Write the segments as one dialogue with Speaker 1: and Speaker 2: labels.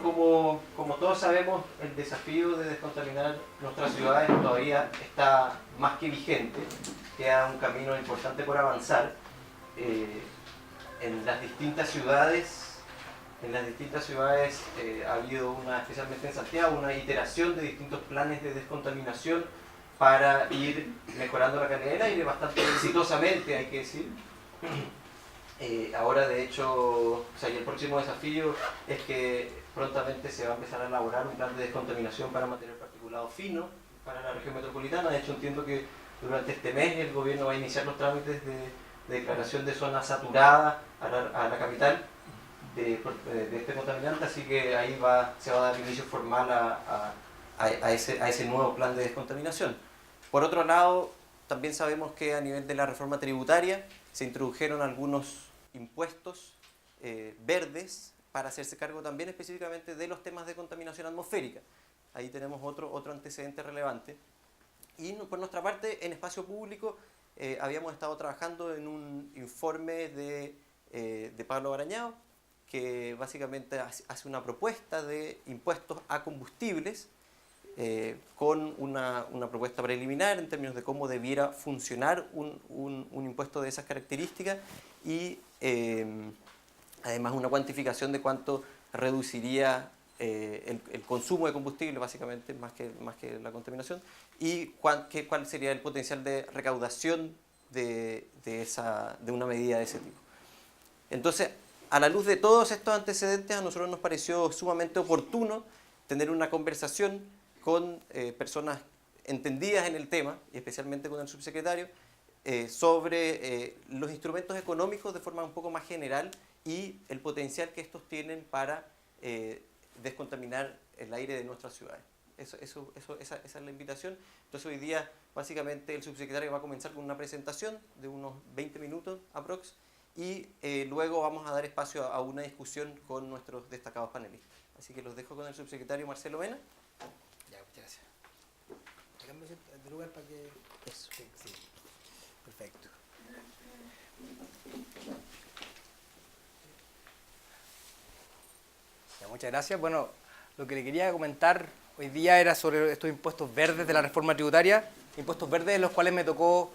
Speaker 1: Bueno, como todos sabemos, el desafío de descontaminar nuestras ciudades todavía está más que vigente. Queda un camino importante por avanzar. En las distintas ciudades, ha habido especialmente en Santiago, una iteración de distintos planes de descontaminación para ir mejorando la calidad del aire, bastante exitosamente, hay que decir. Ahora, de hecho, y el próximo desafío es que prontamente se va a empezar a elaborar un plan de descontaminación para material particulado fino para la región metropolitana. De hecho, entiendo que durante este mes el gobierno va a iniciar los trámites de declaración de zona saturada a la capital de este contaminante, así que ahí se va a dar inicio formal a ese nuevo plan de descontaminación. Por otro lado, también sabemos que a nivel de la reforma tributaria se introdujeron algunos impuestos verdes para hacerse cargo también específicamente de los temas de contaminación atmosférica. Ahí tenemos otro antecedente relevante. Y por nuestra parte, en espacio público, habíamos estado trabajando en un informe de Pablo Barañao, que básicamente hace una propuesta de impuestos a combustibles, con una propuesta preliminar en términos de cómo debiera funcionar un impuesto de esas características y además una cuantificación de cuánto reduciría el consumo de combustible, básicamente, más que la contaminación, y cuál sería el potencial de recaudación de una medida de ese tipo. Entonces, a la luz de todos estos antecedentes, a nosotros nos pareció sumamente oportuno tener una conversación con personas entendidas en el tema, y especialmente con el subsecretario, sobre los instrumentos económicos de forma un poco más general y el potencial que estos tienen para descontaminar el aire de nuestras ciudades. Esa es la invitación. Entonces hoy día básicamente el subsecretario va a comenzar con una presentación de unos 20 minutos aprox, y luego vamos a dar espacio a una discusión con nuestros destacados panelistas. Así que los dejo con el subsecretario Marcelo Mena.
Speaker 2: Ya, muchas gracias. Déjame de lugar para que... Eso. Sí, sí. Perfecto. Ya, muchas gracias. Bueno, lo que le quería comentar hoy día era sobre estos impuestos verdes de la reforma tributaria, impuestos verdes en los cuales me tocó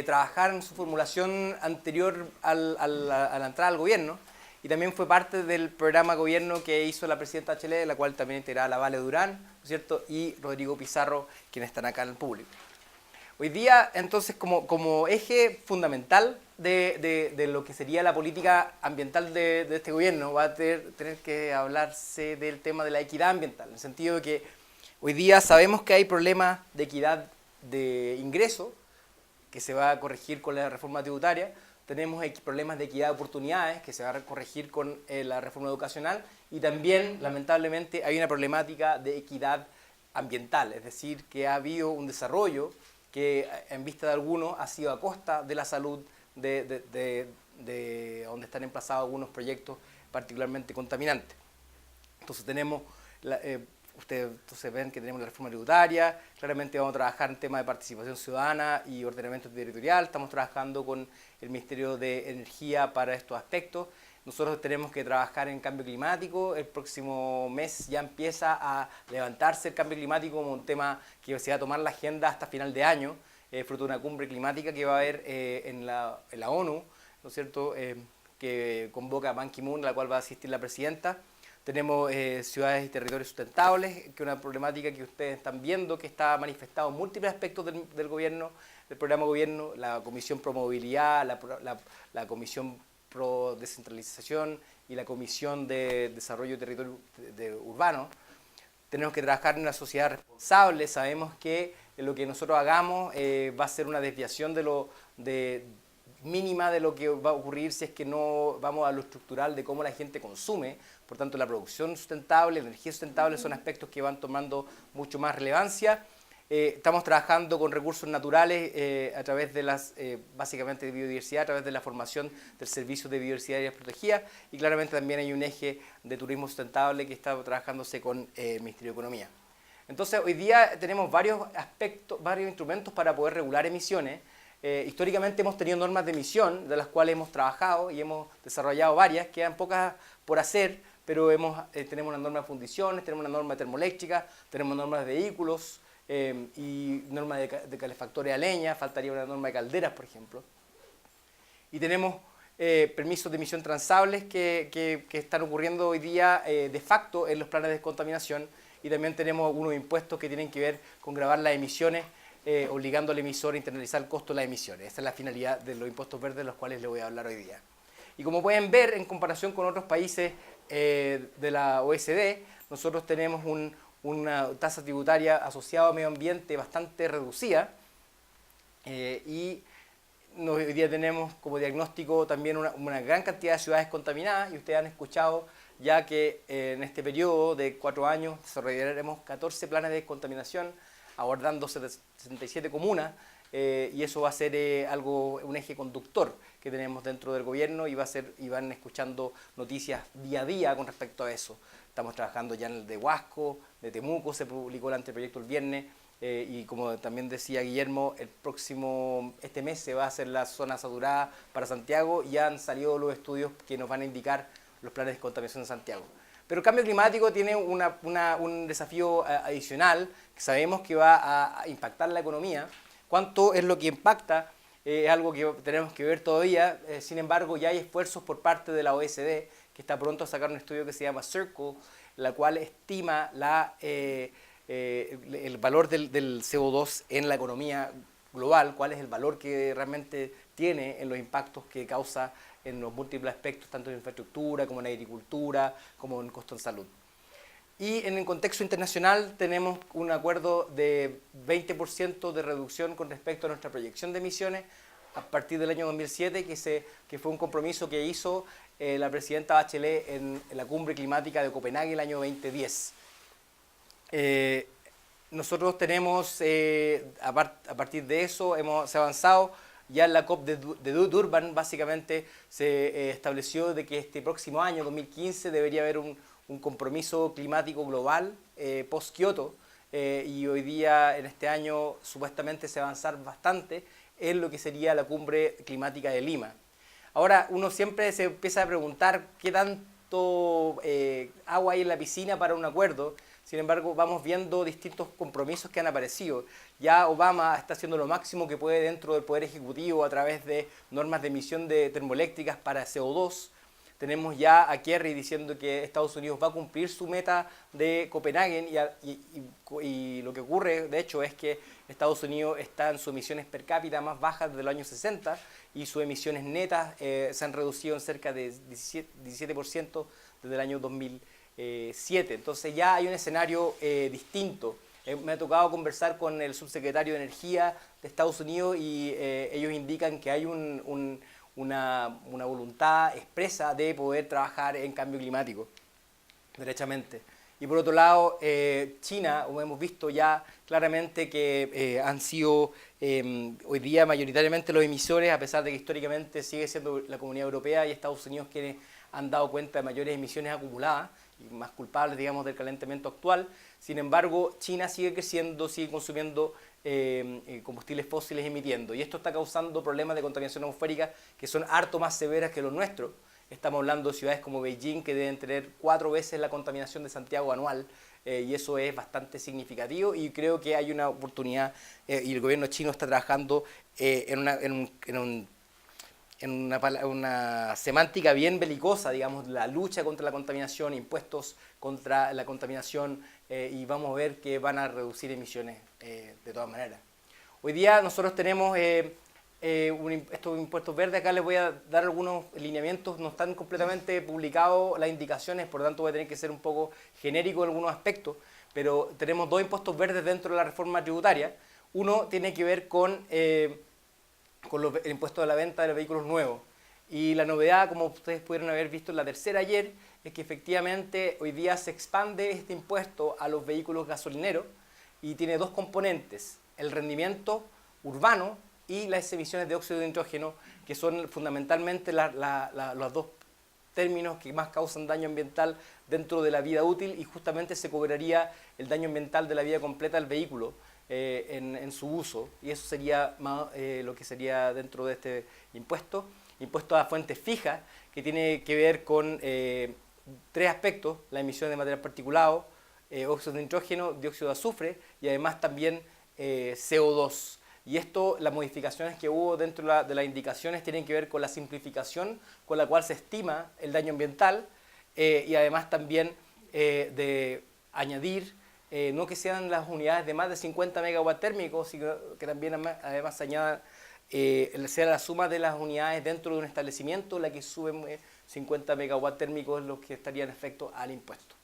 Speaker 2: trabajar en su formulación anterior a la entrada al gobierno, y también fue parte del programa de gobierno que hizo la presidenta Bachelet, la cual también integraba la Vale Durán, ¿no es cierto?, y Rodrigo Pizarro, quienes están acá en el público. Hoy día, entonces, como eje fundamental de lo que sería la política ambiental de este gobierno, va a tener que hablarse del tema de la equidad ambiental, en el sentido de que hoy día sabemos que hay problemas de equidad de ingreso, que se va a corregir con la reforma tributaria. Tenemos problemas de equidad de oportunidades, que se va a corregir con la reforma educacional, y también, lamentablemente, hay una problemática de equidad ambiental, es decir, que ha habido un desarrollo que, en vista de algunos, ha sido a costa de la salud de donde están emplazados algunos proyectos particularmente contaminantes. Entonces tenemos... Ustedes entonces ven que tenemos la reforma tributaria, claramente vamos a trabajar en temas de participación ciudadana y ordenamiento territorial, estamos trabajando con el Ministerio de Energía para estos aspectos. Nosotros tenemos que trabajar en cambio climático, el próximo mes ya empieza a levantarse el cambio climático como un tema que se va a tomar la agenda hasta final de año, fruto de una cumbre climática que va a haber en la ONU, ¿no es cierto?, que convoca a Ban Ki-moon, a la cual va a asistir la presidenta. Tenemos ciudades y territorios sustentables, que es una problemática que ustedes están viendo, que está manifestado en múltiples aspectos del gobierno, del programa de gobierno, la Comisión Pro Movilidad, la Comisión Pro Descentralización y la Comisión de Desarrollo Territorio Urbano. Tenemos que trabajar en una sociedad responsable. Sabemos que lo que nosotros hagamos va a ser una desviación mínima de lo que va a ocurrir si es que no vamos a lo estructural de cómo la gente consume. Por tanto, la producción sustentable, la energía sustentable son aspectos que van tomando mucho más relevancia. Estamos trabajando con recursos naturales a través de básicamente de biodiversidad, a través de la formación del Servicio de Biodiversidad y Áreas Protegidas, y claramente también hay un eje de turismo sustentable que está trabajándose con el Ministerio de Economía. Entonces, hoy día tenemos varios instrumentos para poder regular emisiones. Históricamente hemos tenido normas de emisión, de las cuales hemos trabajado y hemos desarrollado varias, quedan pocas por hacer, pero tenemos una norma de fundiciones, tenemos una norma termoeléctrica, tenemos normas de vehículos y normas de calefactores a leña, faltaría una norma de calderas, por ejemplo. Y tenemos permisos de emisión transables que están ocurriendo hoy día de facto en los planes de descontaminación, y también tenemos algunos impuestos que tienen que ver con gravar las emisiones, obligando al emisor a internalizar el costo de las emisiones. Esa es la finalidad de los impuestos verdes, de los cuales les voy a hablar hoy día. Y como pueden ver, en comparación con otros países de la OECD, nosotros tenemos una tasa tributaria asociada al medio ambiente bastante reducida, y hoy día tenemos como diagnóstico también una gran cantidad de ciudades contaminadas, y ustedes han escuchado ya que en este periodo de 4 años desarrollaremos 14 planes de descontaminación, abordando 67 comunas, y eso va a ser un eje conductor que tenemos dentro del gobierno, y van escuchando noticias día a día con respecto a eso. Estamos trabajando ya en el de Huasco, de Temuco, se publicó el anteproyecto el viernes, y como también decía Guillermo, este mes se va a hacer la zona saturada para Santiago, y ya han salido los estudios que nos van a indicar los planes de descontaminación de Santiago. Pero el cambio climático tiene un desafío adicional, que sabemos que va a impactar la economía. ¿Cuánto es lo que impacta? Es algo que tenemos que ver todavía. Sin embargo, ya hay esfuerzos por parte de la OECD, que está pronto a sacar un estudio que se llama Circle, la cual estima el valor del CO2 en la economía global, cuál es el valor que realmente tiene en los impactos que causa en los múltiples aspectos, tanto en infraestructura, como en agricultura, como en costo en salud. Y en el contexto internacional tenemos un acuerdo de 20% de reducción con respecto a nuestra proyección de emisiones a partir del año 2007, que fue un compromiso que hizo la presidenta Bachelet en la cumbre climática de Copenhague el año 2010. Nosotros tenemos, a partir de eso, se ha avanzado. Ya en la COP de Durban básicamente se estableció de que este próximo año, 2015, debería haber un compromiso climático global post-Kioto, y hoy día, en este año, supuestamente se va a avanzar bastante en lo que sería la cumbre climática de Lima. Ahora, uno siempre se empieza a preguntar qué tanto agua hay en la piscina para un acuerdo. Sin embargo, vamos viendo distintos compromisos que han aparecido. Ya Obama está haciendo lo máximo que puede dentro del Poder Ejecutivo a través de normas de emisión de termoeléctricas para CO2. Tenemos ya a Kerry diciendo que Estados Unidos va a cumplir su meta de Copenhague, y lo que ocurre, de hecho, es que Estados Unidos está en sus emisiones per cápita más bajas desde los años 60, y sus emisiones netas se han reducido en cerca de 17% desde el año 2007. Entonces ya hay un escenario distinto. Me ha tocado conversar con el subsecretario de Energía de Estados Unidos, y ellos indican que hay una voluntad expresa de poder trabajar en cambio climático, derechamente. Y por otro lado, China, como hemos visto ya claramente que han sido hoy día mayoritariamente los emisores, a pesar de que históricamente sigue siendo la Comunidad Europea y Estados Unidos quienes han dado cuenta de mayores emisiones acumuladas y más culpables, digamos, del calentamiento actual. Sin embargo, China sigue creciendo, sigue consumiendo combustibles fósiles, emitiendo, y esto está causando problemas de contaminación atmosférica que son harto más severas que los nuestros. Estamos hablando de ciudades como Beijing, que deben tener 4 veces la contaminación de Santiago anual, y eso es bastante significativo, y creo que hay una oportunidad, y el gobierno chino está trabajando en una semántica bien belicosa, digamos, la lucha contra la contaminación, impuestos contra la contaminación, y vamos a ver que van a reducir emisiones de todas maneras. Hoy día nosotros tenemos estos impuestos verdes. Acá les voy a dar algunos lineamientos, no están completamente publicados las indicaciones, por lo tanto voy a tener que ser un poco genérico en algunos aspectos, pero tenemos 2 impuestos verdes dentro de la reforma tributaria. Uno tiene que ver con el impuesto de la venta de los vehículos nuevos, y la novedad, como ustedes pudieron haber visto en la tercera ayer, es que efectivamente hoy día se expande este impuesto a los vehículos gasolineros, y tiene 2 componentes: el rendimiento urbano y las emisiones de óxido de nitrógeno, que son fundamentalmente los 2 términos que más causan daño ambiental dentro de la vida útil, y justamente se cobraría el daño ambiental de la vida completa del vehículo en su uso, y eso sería lo que sería dentro de este impuesto. Impuesto a fuentes fijas, que tiene que ver con tres aspectos: la emisión de material particulado, óxido de nitrógeno, dióxido de azufre y además también CO2. Y esto, las modificaciones que hubo dentro de las indicaciones tienen que ver con la simplificación con la cual se estima el daño ambiental y además también de añadir no que sean las unidades de más de 50 megawatts térmicos, sino que también además se añada sea la suma de las unidades dentro de un establecimiento la que sube 50 megawatts térmicos, los que estarían en efecto al impuesto.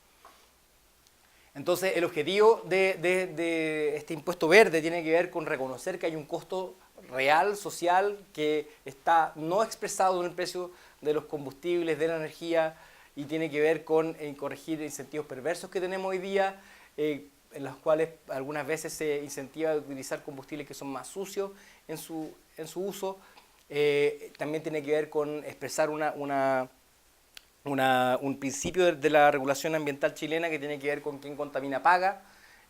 Speaker 2: Entonces, el objetivo de este impuesto verde tiene que ver con reconocer que hay un costo real, social, que está no expresado en el precio de los combustibles, de la energía, y tiene que ver con corregir incentivos perversos que tenemos hoy día, en los cuales algunas veces se incentiva a utilizar combustibles que son más sucios en su uso. También tiene que ver con expresar un principio de la regulación ambiental chilena que tiene que ver con quien contamina paga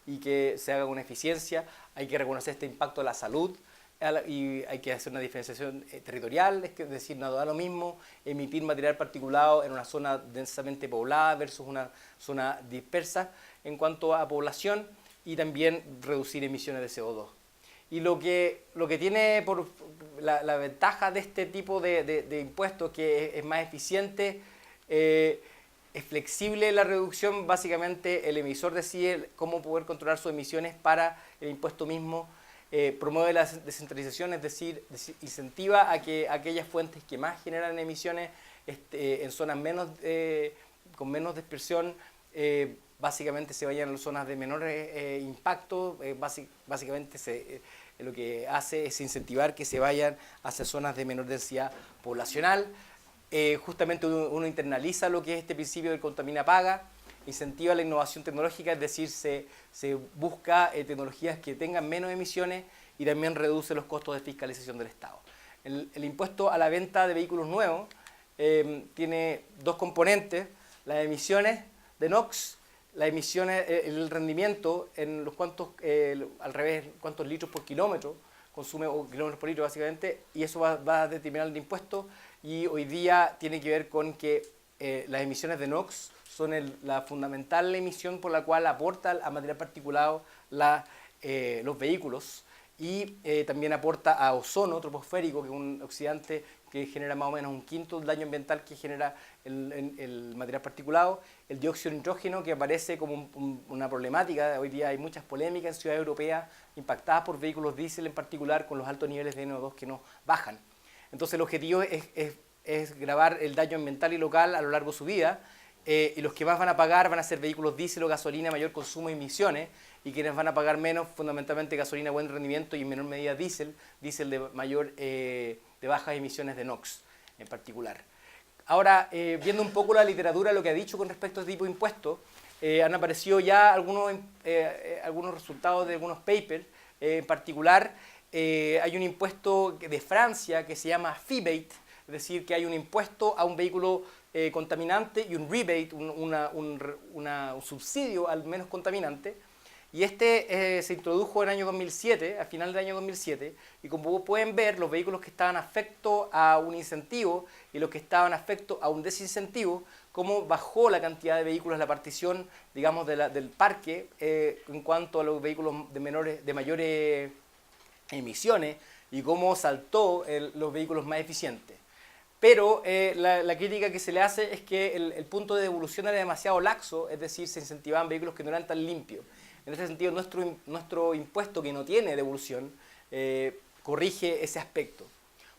Speaker 2: y que se haga con eficiencia. Hay que reconocer este impacto a la salud y hay que hacer una diferenciación territorial, es decir, no da lo mismo emitir material particulado en una zona densamente poblada versus una zona dispersa en cuanto a población, y también reducir emisiones de CO2. Y lo que tiene por la ventaja de este tipo de impuestos, que es más eficiente, es flexible la reducción. Básicamente el emisor decide cómo poder controlar sus emisiones para el impuesto mismo. Promueve la descentralización, es decir, incentiva a que aquellas fuentes que más generan emisiones en zonas con menos dispersión básicamente se vayan a las zonas de menor impacto. Básicamente lo que hace es incentivar que se vayan hacia zonas de menor densidad poblacional. Justamente uno internaliza lo que es este principio del contamina paga, incentiva la innovación tecnológica, es decir, se busca tecnologías que tengan menos emisiones y también reduce los costos de fiscalización del Estado. El impuesto a la venta de vehículos nuevos tiene dos componentes: las emisiones de NOx, las emisiones, el rendimiento en los cuantos litros por kilómetro consume, o kilómetros por litro básicamente, y eso va a determinar el impuesto. Y hoy día tiene que ver con que las emisiones de NOx son la fundamental emisión por la cual aporta a material particulado los vehículos, y también aporta a ozono troposférico, que es un oxidante que genera más o menos un quinto del daño ambiental que genera el material particulado. El dióxido de nitrógeno, que aparece como una problemática. Hoy día hay muchas polémicas en ciudades europeas impactadas por vehículos diésel, en particular con los altos niveles de NO2 que no bajan. Entonces el objetivo es gravar el daño ambiental y local a lo largo de su vida, y los que más van a pagar van a ser vehículos diésel o gasolina, mayor consumo y emisiones, y quienes van a pagar menos, fundamentalmente gasolina buen rendimiento y en menor medida diésel de bajas emisiones de NOx en particular. Ahora, viendo un poco la literatura, lo que ha dicho con respecto a este tipo de impuestos, han aparecido ya algunos resultados de algunos papers. En particular, hay un impuesto de Francia que se llama FIBATE, es decir, que hay un impuesto a un vehículo contaminante y un rebate, un subsidio al menos contaminante. Y se introdujo en el año 2007, a final del año 2007, y como pueden ver, los vehículos que estaban afectos a un incentivo y los que estaban afectos a un desincentivo, cómo bajó la cantidad de vehículos, la partición, digamos, del parque en cuanto a los vehículos de mayores emisiones, y cómo saltó los vehículos más eficientes. Pero la crítica que se le hace es que el punto de devolución era demasiado laxo, es decir, se incentivaban vehículos que no eran tan limpios. En este sentido, nuestro impuesto, que no tiene devolución, corrige ese aspecto.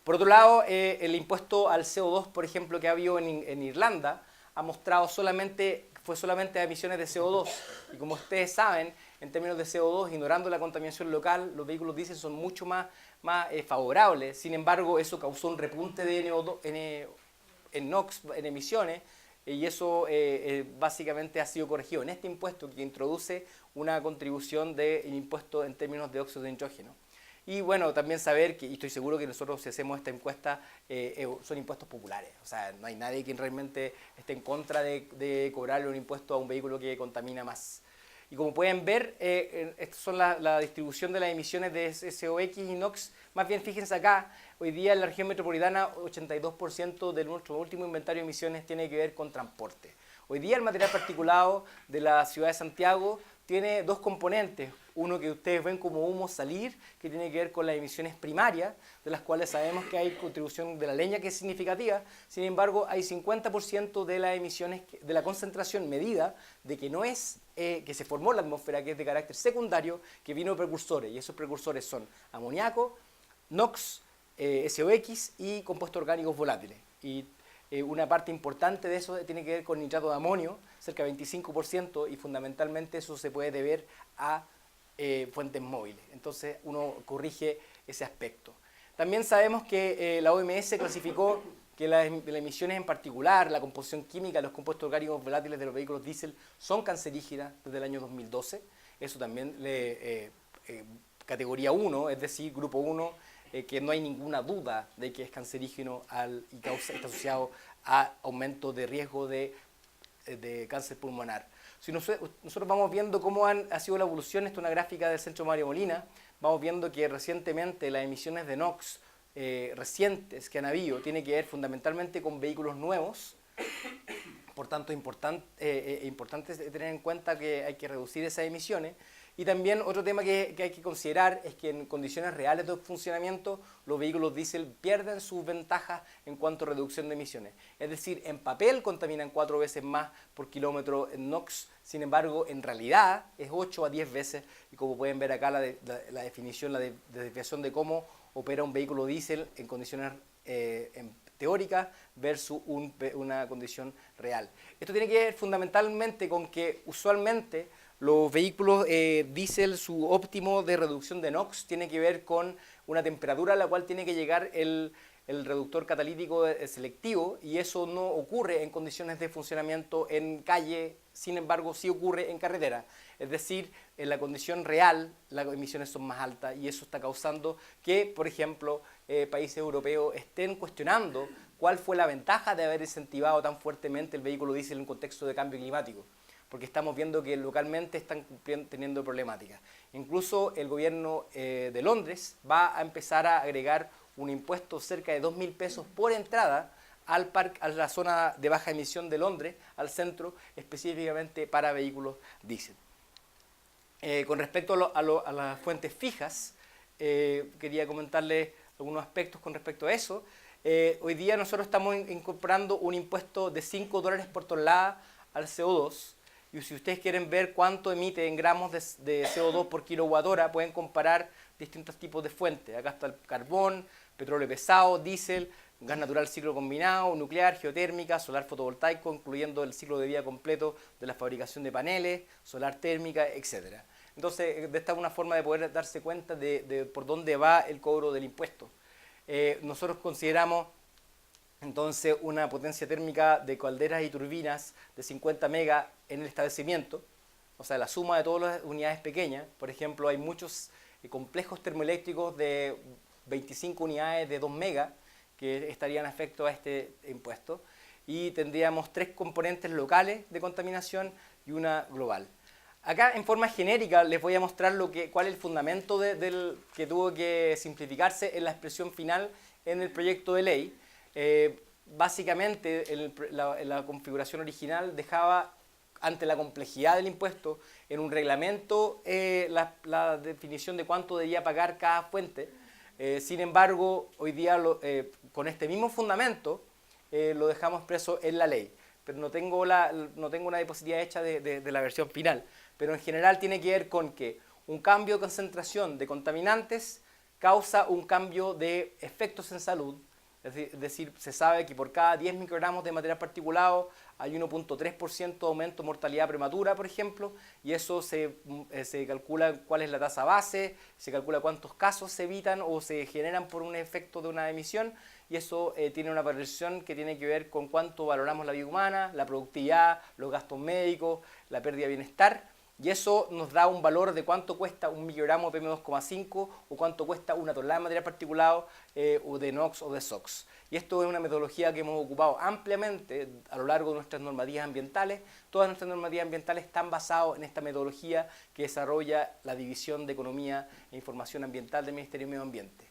Speaker 2: Por otro lado, el impuesto al CO2, por ejemplo, que ha habido en Irlanda, ha mostrado fue solamente a emisiones de CO2. Y como ustedes saben, en términos de CO2, ignorando la contaminación local, los vehículos diésel son mucho más favorables. Sin embargo, eso causó un repunte en NOx, en emisiones, y eso básicamente ha sido corregido en este impuesto, que introduce una contribución del impuesto en términos de óxido de nitrógeno. Y bueno, también saber y estoy seguro que nosotros, si hacemos esta encuesta, son impuestos populares. O sea, no hay nadie que realmente esté en contra de cobrarle un impuesto a un vehículo que contamina más. Y como pueden ver, estas son la distribución de las emisiones de SOX y NOx. Más bien, fíjense acá, hoy día en la región metropolitana, 82% de nuestro último inventario de emisiones tiene que ver con transporte. Hoy día el material particulado de la ciudad de Santiago tiene dos componentes. Uno que ustedes ven como humo salir, que tiene que ver con las emisiones primarias, de las cuales sabemos que hay contribución de la leña que es significativa. Sin embargo, hay 50% de las emisiones, de la concentración medida, de que no es, que se formó en la atmósfera, que es de carácter secundario, que vino de precursores. Y esos precursores son amoníaco, NOx, SOX y compuestos orgánicos volátiles. Y una parte importante de eso tiene que ver con nitrato de amonio, cerca de 25%, y fundamentalmente eso se puede deber a fuentes móviles. Entonces uno corrige ese aspecto. También sabemos que la OMS clasificó que las emisiones en particular, la composición química de los compuestos orgánicos volátiles de los vehículos diésel son cancerígenas desde el año 2012. Eso también categoría 1, es decir, grupo 1, que no hay ninguna duda de que es cancerígeno y está asociado a aumento de riesgo de cáncer pulmonar. Si nosotros vamos viendo cómo ha sido la evolución, esta es una gráfica del Centro Mario Molina, vamos viendo que recientemente las emisiones de NOx recientes que han habido tienen que ver fundamentalmente con vehículos nuevos. Por tanto, es importante tener en cuenta que hay que reducir esas emisiones. Y también otro tema que hay que considerar es que en condiciones reales de funcionamiento los vehículos diésel pierden sus ventajas en cuanto a reducción de emisiones. Es decir, en papel contaminan 4 veces más por kilómetro en NOx, sin embargo, en realidad es 8 a 10 veces, y como pueden ver acá la definición, la desviación de cómo opera un vehículo diésel en condiciones teóricas versus una condición real. Esto tiene que ver fundamentalmente con que usualmente los vehículos diésel, su óptimo de reducción de NOx tiene que ver con una temperatura a la cual tiene que llegar el reductor catalítico selectivo, y eso no ocurre en condiciones de funcionamiento en calle, sin embargo sí ocurre en carretera. Es decir, en la condición real las emisiones son más altas, y eso está causando que, por ejemplo, países europeos estén cuestionando cuál fue la ventaja de haber incentivado tan fuertemente el vehículo diésel en un contexto de cambio climático, porque estamos viendo que localmente están teniendo problemáticas. Incluso el gobierno de Londres va a empezar a agregar un impuesto cerca de 2.000 pesos por entrada a la zona de baja emisión de Londres, al centro, específicamente para vehículos diésel. Con respecto a las fuentes fijas, quería comentarles algunos aspectos con respecto a eso. Hoy día nosotros estamos incorporando un impuesto de $5 por tonelada al CO2, y si ustedes quieren ver cuánto emite en gramos de CO2 por kilowatt hora, pueden comparar distintos tipos de fuentes. Acá está el carbón, petróleo pesado, diésel, gas natural ciclo combinado, nuclear, geotérmica, solar fotovoltaico, incluyendo el ciclo de vida completo de la fabricación de paneles, solar térmica, etc. Entonces, esta es una forma de poder darse cuenta de por dónde va el cobro del impuesto. Nosotros consideramos entonces una potencia térmica de calderas y turbinas de 50 megas en el establecimiento, o sea, la suma de todas las unidades pequeñas. Por ejemplo, hay muchos complejos termoeléctricos de 25 unidades de 2 megas que estarían a efecto a este impuesto, y tendríamos 3 componentes locales de contaminación y una global. Acá, en forma genérica, les voy a mostrar cuál es el fundamento que tuvo que simplificarse en la expresión final en el proyecto de ley. Básicamente, la configuración original dejaba, ante la complejidad del impuesto, en un reglamento la definición de cuánto debía pagar cada fuente. Sin embargo, hoy día, con este mismo fundamento, lo dejamos expreso en la ley. Pero no tengo una diapositiva hecha de la versión final. Pero en general tiene que ver con que un cambio de concentración de contaminantes causa un cambio de efectos en salud. Es decir, se sabe que por cada 10 microgramos de material particulado hay 1.3% de aumento de mortalidad prematura, por ejemplo, y eso se calcula cuál es la tasa base, se calcula cuántos casos se evitan o se generan por un efecto de una emisión, y eso tiene una variación que tiene que ver con cuánto valoramos la vida humana, la productividad, los gastos médicos, la pérdida de bienestar. Y eso nos da un valor de cuánto cuesta un microgramo de PM2,5 o cuánto cuesta una tonelada de material particulado o de NOx o de SOX. Y esto es una metodología que hemos ocupado ampliamente a lo largo de nuestras normativas ambientales. Todas nuestras normativas ambientales están basadas en esta metodología que desarrolla la División de Economía e Información Ambiental del Ministerio de Medio Ambiente.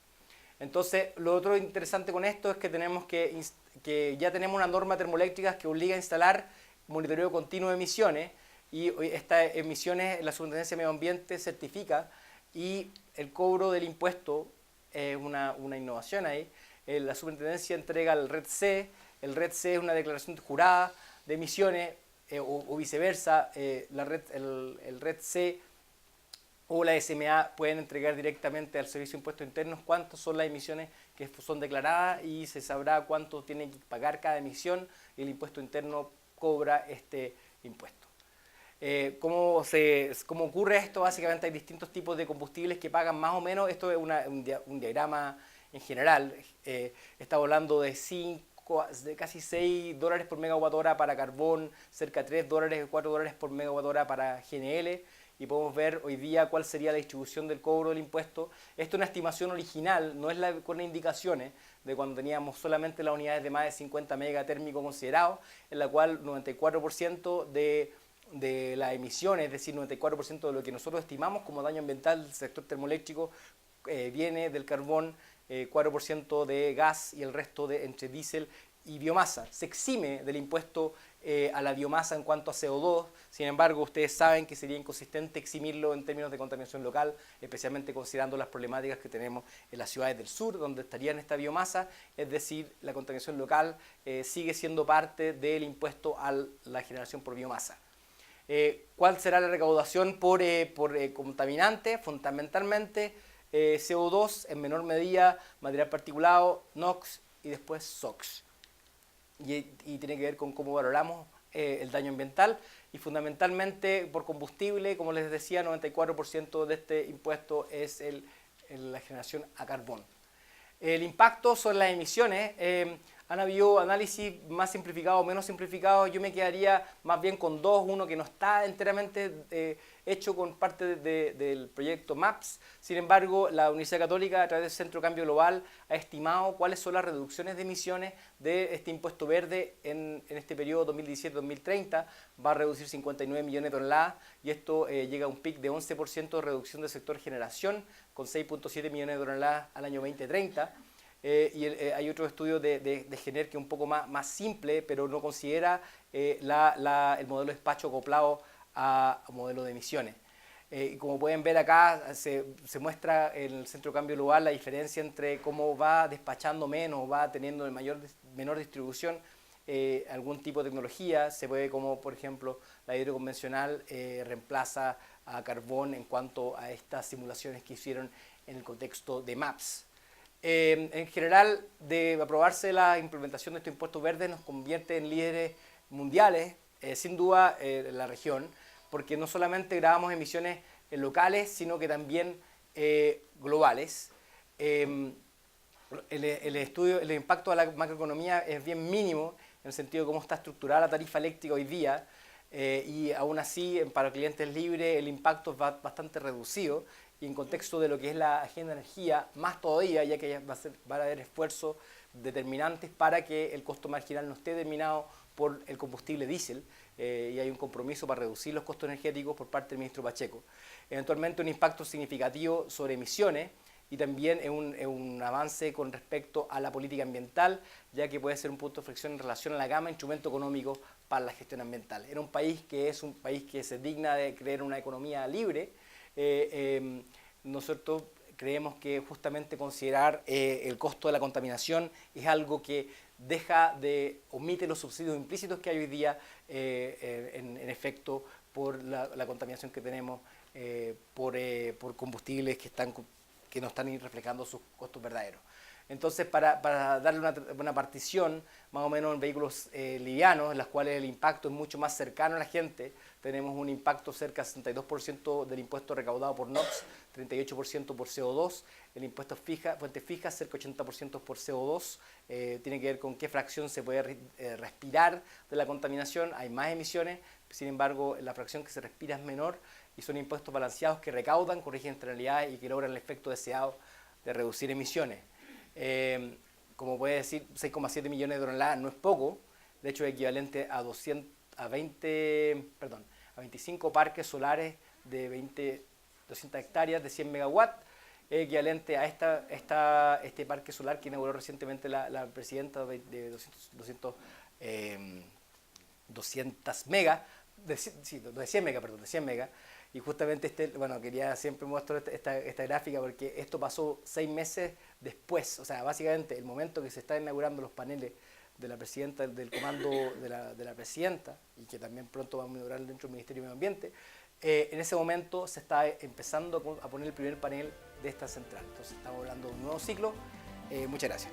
Speaker 2: Entonces, lo otro interesante con esto es que ya tenemos una norma termoeléctrica que obliga a instalar monitoreo continuo de emisiones, y estas emisiones la Superintendencia de Medio Ambiente certifica, y el cobro del impuesto es una innovación ahí. La Superintendencia entrega el RED C. El RED C es una declaración jurada de emisiones, o viceversa. El RED C o la SMA pueden entregar directamente al Servicio de Impuestos Internos cuántas son las emisiones que son declaradas, y se sabrá cuánto tiene que pagar cada emisión, y el impuesto interno cobra este impuesto. ¿Cómo ocurre esto? Básicamente hay distintos tipos de combustibles que pagan más o menos. Esto es un diagrama en general. Estamos hablando de casi $6 por megawatt hora para carbón, cerca de $3 o $4 por megawatt hora para GNL, y podemos ver hoy día cuál sería la distribución del cobro del impuesto. Esto es una estimación original, no es con indicaciones de cuando teníamos solamente las unidades de más de 50 megatérmico considerados, en la cual 94% de las emisiones, es decir, 94% de lo que nosotros estimamos como daño ambiental del sector termoeléctrico, viene del carbón, 4% de gas, y el resto entre diésel y biomasa. Se exime del impuesto a la biomasa en cuanto a CO2, sin embargo ustedes saben que sería inconsistente eximirlo en términos de contaminación local, especialmente considerando las problemáticas que tenemos en las ciudades del sur, donde estarían esta biomasa, es decir, la contaminación local sigue siendo parte del impuesto a la generación por biomasa. ¿Cuál será la recaudación por contaminante? Fundamentalmente CO2, en menor medida material particulado, NOx y después SOx. Y tiene que ver con cómo valoramos el daño ambiental, y fundamentalmente por combustible, como les decía, 94% de este impuesto es la generación a carbón. El impacto sobre las emisiones, han habido análisis más simplificados o menos simplificados. Yo me quedaría más bien con dos. Uno que no está enteramente hecho con parte del proyecto MAPS. Sin embargo, la Universidad Católica, a través del Centro Cambio Global, ha estimado cuáles son las reducciones de emisiones de este impuesto verde en este periodo 2017-2030. Va a reducir 59 millones de toneladas, y esto llega a un pic de 11% de reducción del sector generación, con 6.7 millones de toneladas al año 2030. Hay otro estudio de GENER que es un poco más simple, pero no considera el modelo de despacho acoplado a modelo de emisiones. Y como pueden ver acá, se muestra en el Centro de Cambio Global la diferencia entre cómo va despachando menos, va teniendo menor distribución algún tipo de tecnología. Se ve como, por ejemplo, la hidroconvencional reemplaza a carbón en cuanto a estas simulaciones que hicieron en el contexto de MAPS. En general, de aprobarse la implementación de estos impuestos verdes, nos convierte en líderes mundiales, sin duda, en la región, porque no solamente grabamos emisiones locales, sino que también globales. El impacto a la macroeconomía es bien mínimo, en el sentido de cómo está estructurada la tarifa eléctrica hoy día, y aún así, para clientes libres, el impacto es bastante reducido. Y en contexto de lo que es la agenda de energía, más todavía, ya que van a haber esfuerzos determinantes para que el costo marginal no esté determinado por el combustible diésel, y hay un compromiso para reducir los costos energéticos por parte del ministro Pacheco. Eventualmente un impacto significativo sobre emisiones, y también es un avance con respecto a la política ambiental, ya que puede ser un punto de inflexión en relación a la gama de instrumentos económicos para la gestión ambiental. Era un país que se digna de creer una economía libre. Nosotros creemos que justamente considerar el costo de la contaminación es algo que omite los subsidios implícitos que hay hoy día en efecto por la contaminación que tenemos por combustibles que no están reflejando sus costos verdaderos. Entonces, para darle una partición, más o menos en vehículos livianos, en las cuales el impacto es mucho más cercano a la gente, tenemos un impacto cerca del 62% del impuesto recaudado por NOx, 38% por CO2, el impuesto fuente fija, cerca del 80% por CO2, tiene que ver con qué fracción se puede respirar de la contaminación. Hay más emisiones, sin embargo, la fracción que se respira es menor, y son impuestos balanceados que recaudan, corrigen externalidades y que logran el efecto deseado de reducir emisiones. Como puede decir, 6,7 millones de toneladas no es poco, de hecho es equivalente a 25 parques solares de 200 hectáreas de 100 megawatts, equivalente a este parque solar que inauguró recientemente la presidenta de 200 200 megas, de 100 megas, perdón, de 100 megas. Y justamente siempre muestro esta gráfica porque esto pasó 6 meses después. O sea, básicamente el momento que se está inaugurando los paneles de la presidenta, del comando de la presidenta, y que también pronto vamos a inaugurar dentro del Ministerio de Medio Ambiente, en ese momento se está empezando a poner el primer panel de esta central. Entonces estamos hablando de un nuevo ciclo. Muchas gracias.